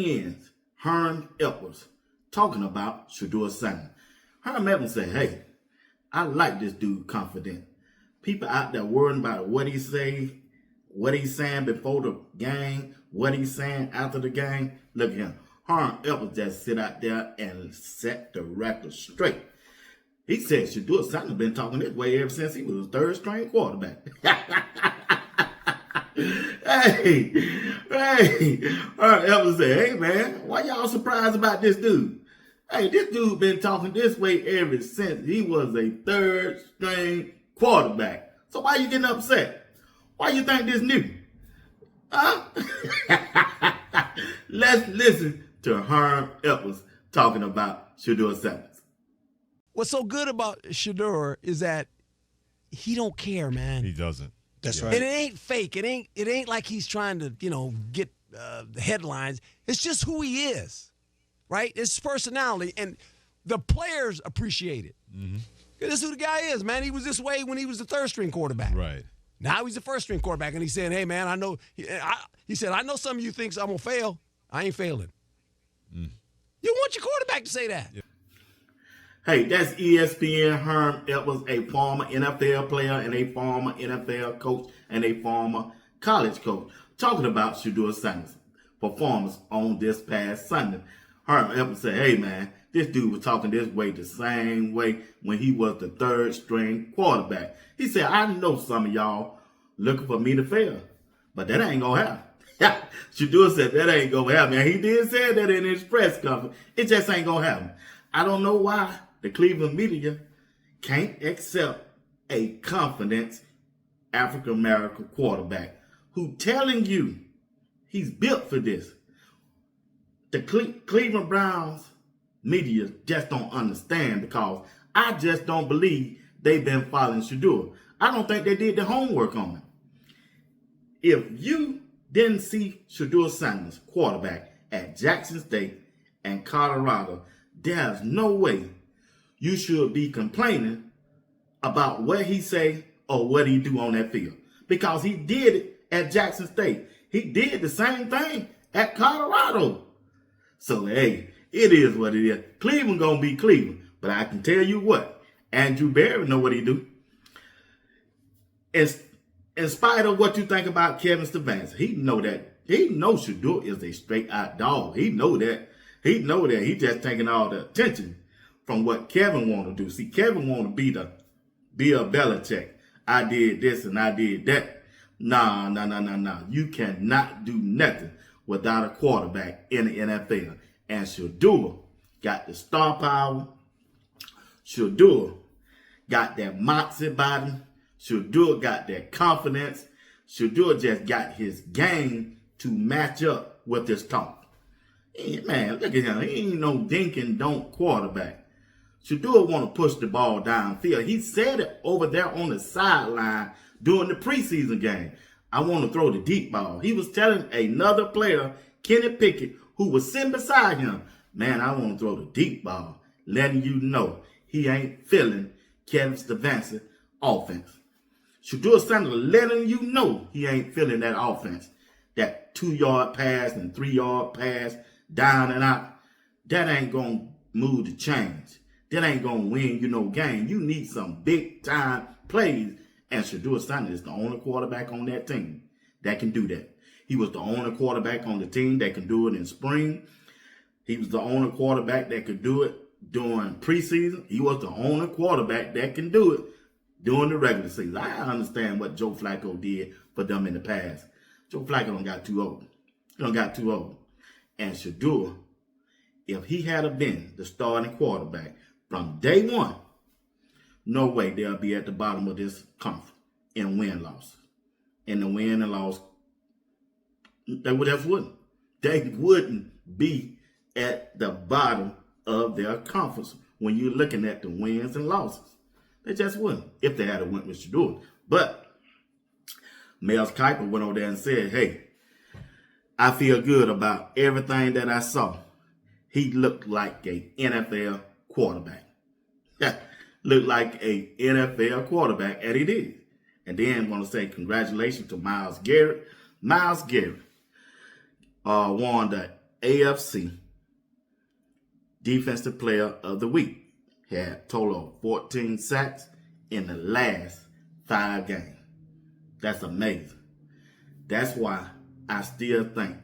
ESPN's Herm talking about Shedeur signing. Herman said, hey, I like this dude confident. People out there worrying about what he say, what he's saying before the game, what he's saying after the game. Look at him. Herm just sit out there and set the record straight. He said Shedeur has been talking this way ever since he was a third-string quarterback. Hey, Herm said, hey, man, why y'all surprised about this dude? Hey, this dude been talking this way ever since he was a third-string quarterback. So why you getting upset? Why you think this new? Huh? Let's listen to Herm talking about Shedeur Sanders. What's so good about Shedeur is that he don't care, man. He doesn't. That's right. And it ain't fake. It ain't like he's trying to, get the headlines. It's just who he is, right? It's his personality, and the players appreciate it. Mm-hmm. This is who the guy is, man. He was this way when he was the third-string quarterback. Right. Now he's the first-string quarterback, and he's saying, hey, man, I know. He said, I know some of you thinks I'm going to fail. I ain't failing. Mm. You want your quarterback to say that. Yeah. Hey, that's ESPN Herm. It was a former NFL player and a former NFL coach and a former college coach talking about Shedeur Sanders' performance on this past Sunday. Herm said, hey, man, this dude was talking this way the same way when he was the third-string quarterback. He said, I know some of y'all looking for me to fail, but that ain't going to happen. Shedeur said that ain't going to happen. And he did say that in his press conference. It just ain't going to happen. I don't know why the Cleveland media can't accept a confident African-American quarterback who telling you he's built for this. The Cleveland Browns media just don't understand because I just don't believe they've been following Shedeur. I don't think they did the homework on him. If you didn't see Shedeur Sanders, quarterback at Jackson State and Colorado, there's no way you should be complaining about what he say or what he do on that field. Because he did it at Jackson State. He did the same thing at Colorado. So, hey, it is what it is. Cleveland gonna be Cleveland. But I can tell you what, Andrew Barry know what he do. In spite of what you think about Kevin Stefanski, he know that. He knows Shedeur is a straight out dog. He know that. He know that. He just taking all the attention from what Kevin want to do. See, Kevin want to be a Belichick. I did this and I did that. Nah. You cannot do nothing without a quarterback in the NFL. And Shedeur got the star power. Shedeur got that moxie about him. Shedeur got that confidence. Shedeur just got his game to match up with his talk. Man, look at him. He ain't no dink and don't quarterback. Shedeur want to push the ball downfield. He said it over there on the sideline during the preseason game. I want to throw the deep ball. He was telling another player, Kenny Pickett, who was sitting beside him, man, I want to throw the deep ball, letting you know he ain't feeling Kevin Stefanski offense. Shedeur Sanders letting you know he ain't feeling that offense. That 2-yard pass and 3-yard pass, down and out, that ain't going to move the change. That ain't going to win you no game. You need some big-time plays, and Shedeur Sanders is the only quarterback on that team that can do that. He was the only quarterback on the team that can do it in spring. He was the only quarterback that could do it during preseason. He was the only quarterback that can do it during the regular season. I understand what Joe Flacco did for them in the past. Joe Flacco done got too old. And Shedeur, if he had been the starting quarterback from day one, no way they'll be at the bottom of this conference in win-loss. In the win and loss, they wouldn't. They wouldn't be at the bottom of their conference when you're looking at the wins and losses. They just wouldn't if they had went with Shedeur. But Mel Kiper went over there and said, hey, I feel good about everything that I saw. He looked like a NFL quarterback. Looked like a NFL quarterback, and he did. And then want to say congratulations to Myles Garrett. Myles Garrett won the AFC Defensive Player of the Week. He had a total of 14 sacks in the last 5 games. That's amazing. That's why I still think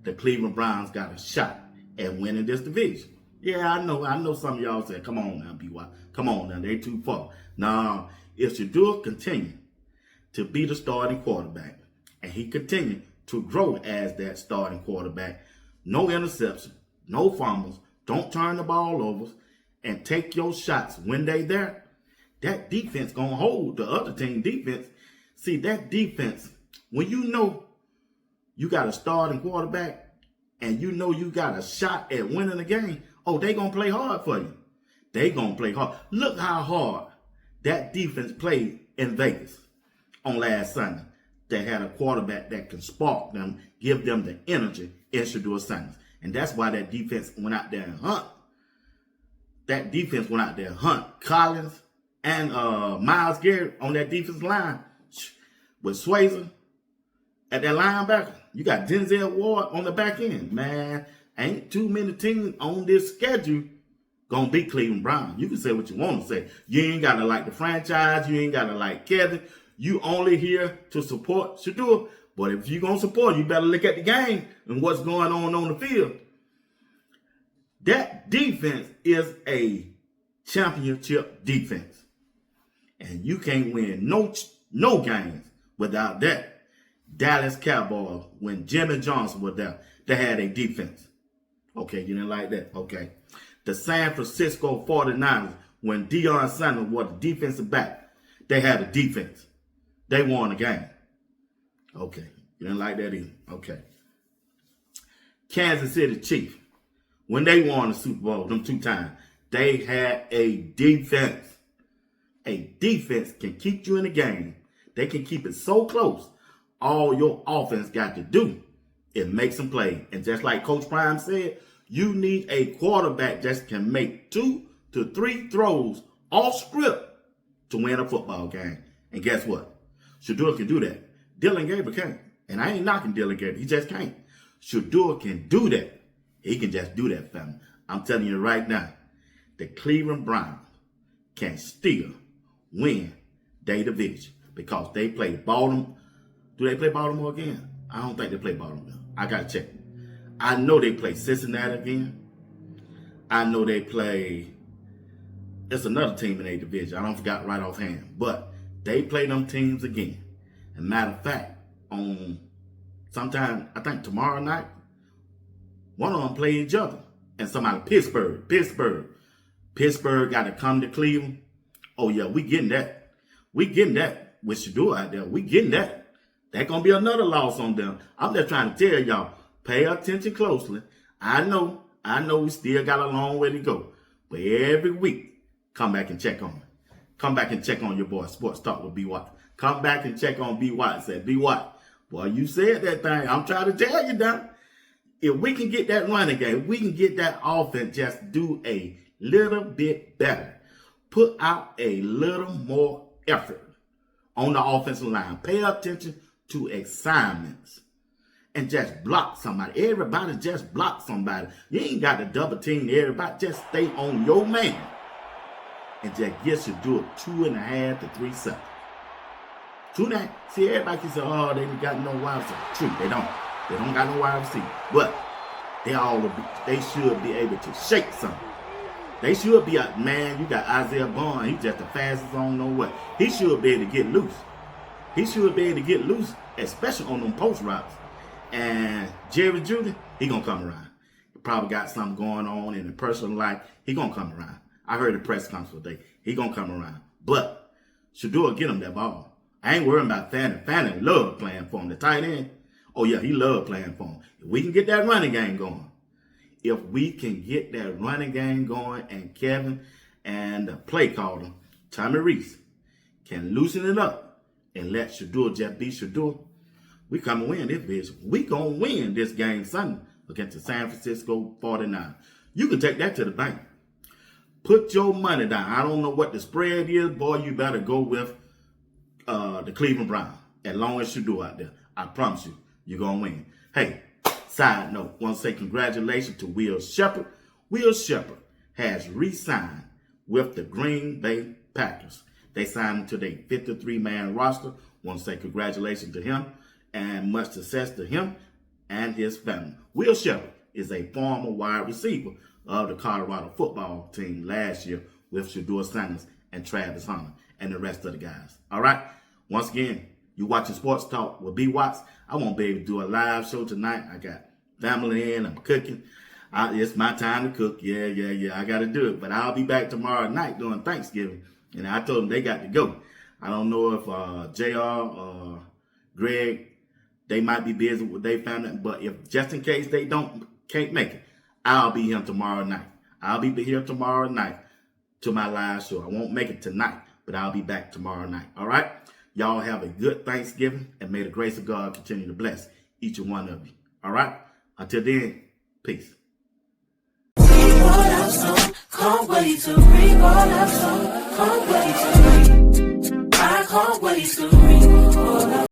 the Cleveland Browns got a shot at winning this division. Yeah, I know some of y'all say, come on now, BY. Come on now, they too far. Now, if Shedeur continue to be the starting quarterback, and he continue to grow as that starting quarterback, no interception, no fumbles, don't turn the ball over, and take your shots when they there, that defense gonna hold the other team defense. See, that defense, when you know you got a starting quarterback and you know you got a shot at winning the game, oh, they gonna play hard for you. They gonna play hard. Look how hard that defense played in Vegas on last Sunday. They had a quarterback that can spark them, give them the energy in Shedeur Sanders. And that's why that defense went out there and hunt. That defense went out there and hunt. Collins and Myles Garrett on that defensive line with Swayze at that linebacker. You got Denzel Ward on the back end. Man, ain't too many teams on this schedule gonna beat Cleveland Browns. You can say what you want to say. You ain't gotta like the franchise. You ain't gotta like Kevin. You only here to support Shedeur. But if you're gonna support, you better look at the game and what's going on the field. That defense is a championship defense. And you can't win no games without that. Dallas Cowboys, when Jimmy Johnson was there, they had a defense. Okay, you didn't like that? Okay. The San Francisco 49ers, when Deion Sanders was the defensive back, they had a defense. They won the game. Okay, you didn't like that either? Okay. Kansas City Chiefs, when they won the Super Bowl, them 2 times, they had a defense. A defense can keep you in the game. They can keep it so close. All your offense got to do is make some play. And just like Coach Prime said, you need a quarterback that can make 2 to 3 throws off script to win a football game. And guess what? Shedeur can do that. Dylan Gabriel can't. And I ain't knocking Dylan Gabriel. He just can't. Shedeur can do that. He can just do that, family. I'm telling you right now, the Cleveland Browns can still win their division because they play Baltimore. Do they play Baltimore again? I don't think they play Baltimore. I got to check. I know they play Cincinnati again. I know they play, it's another team in their division. I don't forgot right offhand. But they play them teams again. And matter of fact, on sometime, I think tomorrow night, one of them play each other. And somebody, Pittsburgh got to come to Cleveland. Oh yeah, we getting that. We getting that with Shedeur out there. We getting that. That's going to be another loss on them. I'm just trying to tell y'all, pay attention closely. I know we still got a long way to go. But every week, come back and check on me. Come back and check on your boy, Sports Talk with B. Watt. Come back and check on B. Watt and say, B. Watt, boy, you said that thing. I'm trying to tell you that. If we can get that running game, we can get that offense just do a little bit better. Put out a little more effort on the offensive line. Pay attention to assignments and just block somebody. Everybody just block somebody. You ain't got to double team everybody. Just stay on your man and just get you do it 2.5 to 3 seconds. 2.5. See, everybody can say, oh, they ain't got no wide receiver. True, they don't. They don't got no wide receiver. But they should be able to shake something. They should be a man. You got Isaiah Bond. He's just the fastest on no way. He should be able to get loose. He should be able to get loose, especially on them post routes. And Jerry Judy, he gonna come around. He probably got something going on in the personal life. He gonna come around. I heard the press conference today. He gonna come around. But Shedeur get him that ball. I ain't worrying about Fannin. Fannin love playing for him. The tight end, oh yeah, he love playing for him. If we can get that running game going, and Kevin and the play caller, Tommy Reese, can loosen it up and let Shedeur just be Shedeur, we come and win this bitch. We gonna win this game Sunday against the San Francisco 49ers. You can take that to the bank. Put your money down. I don't know what the spread is, boy. You better go with the Cleveland Browns. As long as Shedeur out there, I promise you, you're gonna win. Hey, Side note, want to say congratulations to Will Shepard. Will Shepard has re-signed with the Green Bay Packers. They signed him to their 53-man roster. Want to say congratulations to him and much success to him and his family. Will Shepard is a former wide receiver of the Colorado football team last year with Shedeur Sanders and Travis Herman and the rest of the guys. All right? Once again, you watching Sports Talk with B. Watts. I won't be able to do a live show tonight. I got family in. I'm cooking. It's my time to cook. Yeah. I got to do it. But I'll be back tomorrow night during Thanksgiving. And I told them they got to go. I don't know if JR or Greg, they might be busy with their family. But if just in case they can't make it, I'll be here tomorrow night. I'll be here tomorrow night to my live show. I won't make it tonight, but I'll be back tomorrow night. All right? Y'all have a good Thanksgiving, and may the grace of God continue to bless each and one of you. All right? Until then, peace. Can't wait to read all I've sung. Can't wait to read. I can't wait to read all I've